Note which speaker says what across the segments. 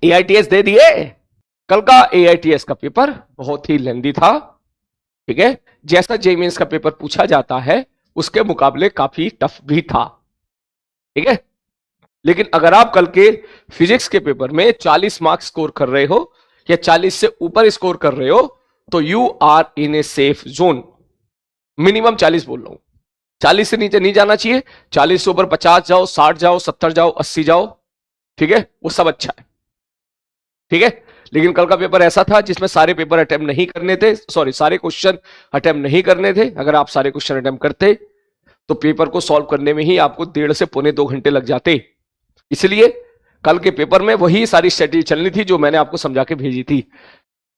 Speaker 1: AITS दे दिए। कल का AITS का पेपर बहुत ही लेंदी था, ठीक है, जैसा जेईई मेंस का पेपर पूछा जाता है उसके मुकाबले काफी टफ भी था, ठीक है। लेकिन अगर आप कल के फिजिक्स के पेपर में 40 मार्क्स स्कोर कर रहे हो या 40 से ऊपर स्कोर कर रहे हो तो you are in a safe zone. Minimum 40 बोल रहा हूं, 40 से नीचे नहीं जाना चाहिए, 40 से ऊपर 50 जाओ, 60 जाओ, 70 जाओ, 80 जाओ, ठीक है, वो सब अच्छा है, ठीक है। लेकिन कल का पेपर ऐसा था जिसमें सारे पेपर अटेम्प्ट नहीं करने थे, सॉरी सारे क्वेश्चन अटेम्प्ट नहीं करने थे। अगर आप सारे क्वेश्चन अटेम्प्ट करते तो पेपर को सॉल्व करने में ही आपको 1.5 से पौने 2 घंटे लग जाते। इसलिए कल के पेपर में वही सारी स्ट्रेटेजी चलनी थी जो मैंने आपको समझा के भेजी थी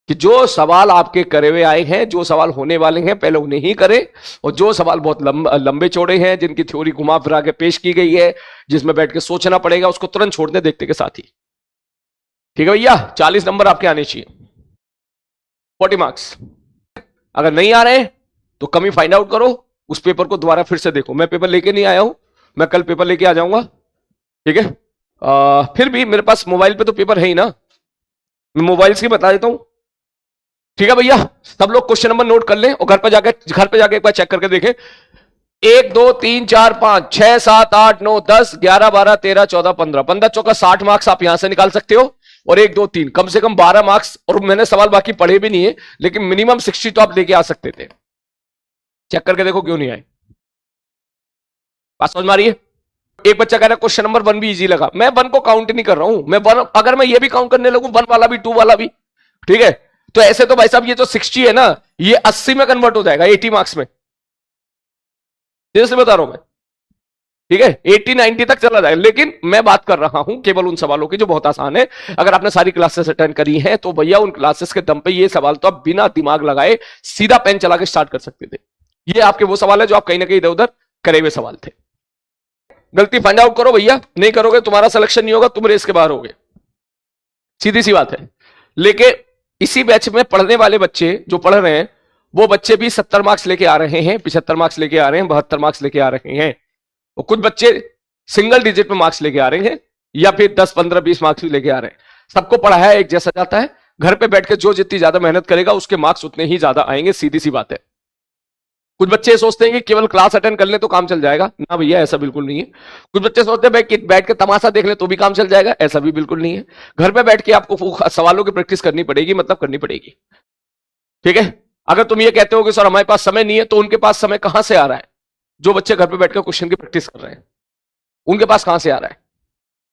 Speaker 1: कि जो सवाल आपके करे हुए आए हैं, जो सवाल होने वाले हैं, पहले उन्हें ही करें, और जो सवाल बहुत लंबे चौड़े हैं, जिनकी थ्योरी घुमा फिरा के पेश की गई है, जिसमें बैठ के सोचना पड़ेगा, उसको तुरंत छोड़ दें देखते के साथ ही, ठीक है भैया। 40 नंबर आपके आने चाहिए, 40 मार्क्स। अगर नहीं आ रहे हैं तो कमी फाइंड आउट करो, उस पेपर को दोबारा फिर से देखो। मैं पेपर लेके नहीं आया हूं, मैं कल पेपर लेके आ जाऊंगा, ठीक है। फिर भी मेरे पास मोबाइल पे तो पेपर है ही ना, मैं मोबाइल से बता देता हूं, ठीक है भैया। सब लोग क्वेश्चन नंबर नोट कर लें और घर पे जाके एक बार चेक करके देखें। 1 2 3 4 5 6 7 8 9 10 11 12 13 14 15 15 चौका 60 मार्क्स आप यहां से निकाल सकते हो, और 1 2 3 कम से कम 12 मार्क्स। और मैंने सवाल बाकी पढ़े भी नहीं है, लेकिन मिनिमम 60 तो आप लेके आ सकते थे। चेक करके देखो क्यों नहीं आए, बात समझ में आ रही है। एक बच्चा कह रहा है क्वेश्चन नंबर 1 भी इजी लगा, मैं 1 को काउंट नहीं कर रहा हूं, मैं 1 अगर मैं ये भी काउंट करने लगूं 1 वाला भी 2 वाला भी, ठीक है, तो ऐसे तो भाई साहब ये जो 60 है ना, ये 80 में कन्वर्ट हो जाएगा, 80 मार्क्स में, जैसे बता रहा हूं मैं, ठीक है, 80 90 तक चला जाएगा। लेकिन मैं बात कर रहा हूं केवल उन सवालों की जो बहुत आसान है। अगर आपने सारी क्लासेस अटेंड करी हैं तो भैया उन क्लासेस के दम पे ये सवाल तो आप बिना दिमाग लगाए सीधा पेन चला के स्टार्ट कर सकते थे। ये आपके वो सवाल है जो आप कहीं ना कहीं इधर उधर करे हुए सवाल थे। गलती फाइंड आउट करो भैया, नहीं करोगे तुम्हारा सिलेक्शन नहीं होगा, तुम रेस के बाहर होगे, सीधी सी बात है। लेकिन इसी बैच में पढ़ने वाले बच्चे जो पढ़ रहे हैं वो बच्चे भी 70 मार्क्स लेके आ रहे हैं, 75 मार्क्स लेके आ रहे हैं, 72 मार्क्स लेके आ रहे हैं, और कुछ बच्चे सिंगल डिजिट में मार्क्स लेके आ रहे हैं, या फिर 10 15 20 मार्क्स भी लेके आ रहे हैं। सबको पढ़ाया एक जैसा जाता है, घर पे बैठ के जो जितनी ज्यादा मेहनत करेगा उसके मार्क्स उतने ही ज्यादा आएंगे, सीधी सी बात है। कुछ बच्चे सोचते हैं कि केवल क्लास अटेंड कर ले तो काम चल जाएगा, ना भैया ऐसा बिल्कुल नहीं है। कुछ बच्चे सोचते हैं कि बैठ के तमाशा देख ले तो भी काम चल जाएगा, ऐसा भी बिल्कुल नहीं है। घर पे बैठ के आपको सवालों की प्रैक्टिस करनी पड़ेगी, मतलब करनी पड़ेगी, ठीक है। अगर तुम ये कहते हो कि सर हमारे पास समय नहीं है, तो उनके पास समय कहां से आ रहा है? जो बच्चे घर पे बैठकर क्वेश्चन की प्रैक्टिस कर रहे हैं उनके पास कहां से आ रहा है,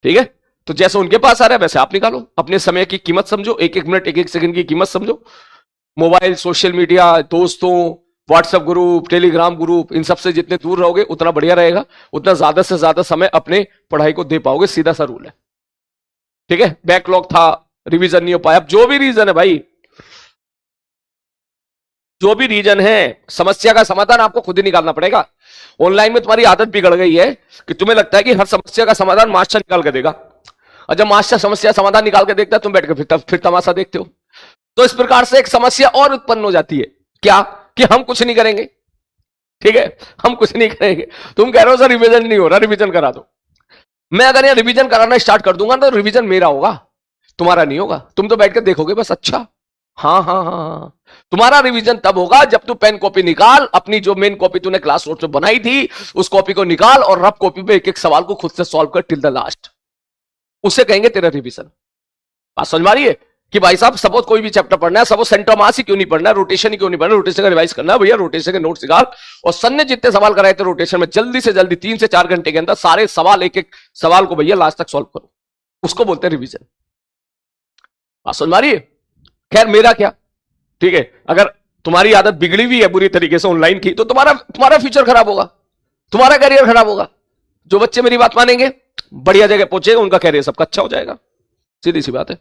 Speaker 1: ठीक है। तो जैसे उनके पास आ रहा है वैसे आप निकालो, अपने समय की कीमत समझो, एक एक मिनट एक एक सेकंड की कीमत समझो। मोबाइल, सोशल मीडिया, दोस्तों, व्हाट्सएप ग्रुप, टेलीग्राम ग्रुप, इन सबसे जितने दूर रहोगे उतना बढ़िया रहेगा, उतना ज्यादा से ज्यादा समय अपने पढ़ाई को दे पाओगे, सीधा सा रूल है, ठीक है। बैकलॉग था, रिवीजन नहीं हो पाया, अब जो भी रीजन है भाई, जो भी रीजन है, समस्या का समाधान आपको खुद ही निकालना पड़ेगा। ऑनलाइन में तुम्हारी आदत बिगड़ गई है कि तुम्हें लगता है कि हर समस्या का समाधान मास्टर निकाल के देगा, और जब मास्टर समस्या समाधान निकाल के देखता है तुम बैठ के फिर तमाशा देखते हो। तो इस प्रकार से एक समस्या और उत्पन्न हो जाती है, क्या कि हम कुछ नहीं करेंगे, ठीक है, हम कुछ नहीं करेंगे। तुम कह रहे हो सर रिवीजन नहीं हो रहा, रिवीजन करा दो। मैं अगर यहां रिवीजन कराना स्टार्ट कर दूंगा तो रिवीजन मेरा होगा, तुम्हारा नहीं होगा। तुम तो बैठ के देखोगे बस, अच्छा हाँ हाँ हाँ हाँ। तुम्हारा रिवीजन तब होगा जब तू पेन कॉपी निकाल, अपनी जो मेन कॉपी तूने क्लास नोट में बनाई थी उस कॉपी को निकाल और रफ कॉपी पे एक एक सवाल को खुद से सॉल्व कर टिल द लास्ट, उसे कहेंगे तेरा रिवीजन। बात समझ में आ रही है कि भाई साहब सपोज कोई भी चैप्टर पढ़ना है, सपोज सेंटोमास ही क्यों नहीं पढ़ना है, रोटेशन ही क्यों नहीं पढ़ना, रोटेशन का रिवाइज करना है भैया, रोटेशन के नोट्स निकाल, और सन ने जितने सवाल कराए थे रोटेशन में जल्दी से जल्दी 3 से 4 घंटे के अंदर सारे सवाल एक एक सवाल को भैया लास्ट तक सॉल्व करो, उसको बोलते हैं रिवीजन। बात समझ में आ रही है। खैर मेरा क्या, ठीक है, अगर तुम्हारी आदत बिगड़ी हुई है बुरी तरीके से ऑनलाइन की तो तुम्हारा फ्यूचर खराब होगा, तुम्हारा करियर खराब होगा। जो बच्चे मेरी बात मानेंगे बढ़िया जगह पहुंचेगा, उनका करियर सबका अच्छा हो जाएगा, सीधी सी बात है,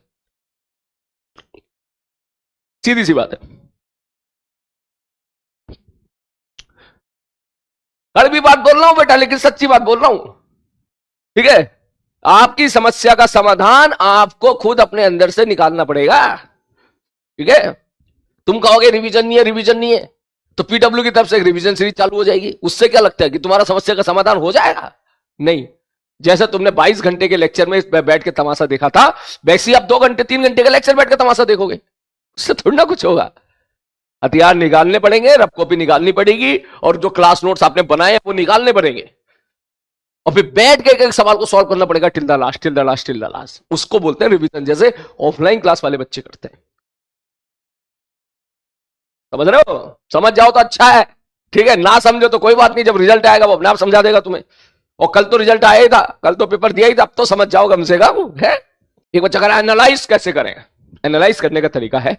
Speaker 1: सीधी सी बात है। कड़वी बात बोल रहा हूं बेटा, लेकिन सच्ची बात बोल रहा हूं, ठीक है। आपकी समस्या का समाधान आपको खुद अपने अंदर से निकालना पड़ेगा, ठीक है। तुम कहोगे रिवीजन नहीं है, रिवीजन नहीं है, तो पीडब्ल्यू की तरफ से एक रिवीजन सीरीज चालू हो जाएगी, उससे क्या लगता है कि तुम्हारा समस्या का समाधान हो जाएगा? नहीं, जैसे तुमने 22 घंटे के लेक्चर में बैठ के तमाशा देखा था, वैसे ही आप 2 घंटे 3 घंटे का लेक्चर बैठ के तमाशा देखोगे, उससे थोड़ी ना कुछ होगा। हथियार निकालने पड़ेंगे, रफ कॉपी निकालनी पड़ेगी, और जो क्लास नोट्स आपने बनाए वो निकालने पड़ेंगे, और फिर बैठ के एक सवाल को सॉल्व करना पड़ेगा till the last, till the last, till the last. उसको बोलते हैं रिवीजन, जैसे ऑफलाइन क्लास वाले बच्चे करते हैं। समझ रहे हो? समझ जाओ तो अच्छा है, ठीक है, ना समझो तो कोई बात नहीं, जब रिजल्ट आएगा वो अपने आप समझा देगा तुम्हें। और कल तो रिजल्ट आया ही था, कल तो पेपर दिया ही था, अब तो समझ जाओ कम से कम है। एक बच्चा कह रहा है एनालाइज कैसे करें। एनालाइज करने का तरीका है,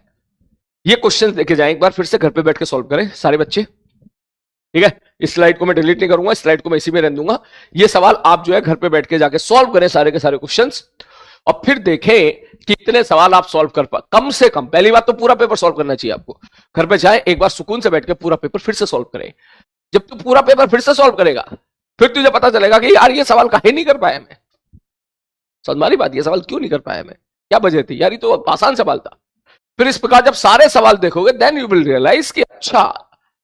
Speaker 1: ये क्वेश्चन लेके जाएं, एक बार फिर से घर पे बैठ के सॉल्व करें सारे बच्चे, ठीक है। इस स्लाइड को मैं डिलीट नहीं करूंगा, स्लाइड को मैं इसी में रहने दूंगा। ये सवाल आप जो है घर पे बैठ के जाके सॉल्व करें सारे के सारे क्वेश्चंस, और फिर देखें कि कितने सवाल आप सॉल्व कर पा। कम से कम पहली बात तो पूरा पेपर सॉल्व करना चाहिए आपको। घर पे जाए एक बार सुकून से बैठ के पूरा पेपर फिर से सॉल्व करें। जब तू पूरा पेपर फिर से सॉल्व करेगा, फिर तुझे पता चलेगा कि यार ये सवाल काहे नहीं कर पाया मैं। समझ मारी बात, ये सवाल क्यों नहीं कर पाया मैं, क्या वजह थी यार, ये तो आसान सवाल था। फिर इस प्रकार जब सारे सवाल देखोगे देन यू विल रियलाइज कि अच्छा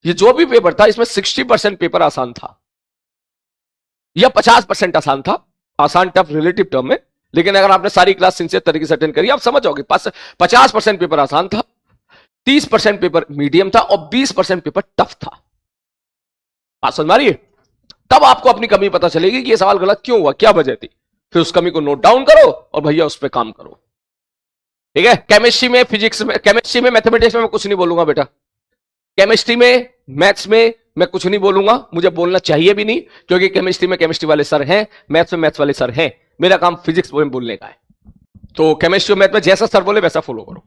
Speaker 1: ये जो भी पेपर था इसमें 60% पेपर आसान था, या 50% आसान था, आसान टफ रिलेटिव टर्म में। लेकिन अगर आपने सारी क्लास सिंसियर तरीके से अटेंड करी, आप समझ जाओगे 50% पेपर आसान था, 30% पेपर मीडियम था, और 20% पेपर टफ था। बात समझ मारिए, तब आपको अपनी कमी पता चलेगी कि ये सवाल गलत क्यों हुआ, क्या वजह थी। फिर उस कमी को नोट डाउन करो और भैया उस पर काम करो, ठीक है। केमिस्ट्री में, फिजिक्स में, केमिस्ट्री में, मैथमेटिक्स में मैं कुछ नहीं बोलूंगा बेटा। केमिस्ट्री में, मैथ्स में मैं कुछ नहीं बोलूंगा, मुझे बोलना चाहिए भी नहीं, क्योंकि केमिस्ट्री में केमिस्ट्री वाले सर हैं, मैथ्स में मैथ्स वाले सर हैं। मेरा काम फिजिक्स में बोलने का है। तो केमिस्ट्री और मैथ में जैसा सर बोले वैसा फॉलो करो।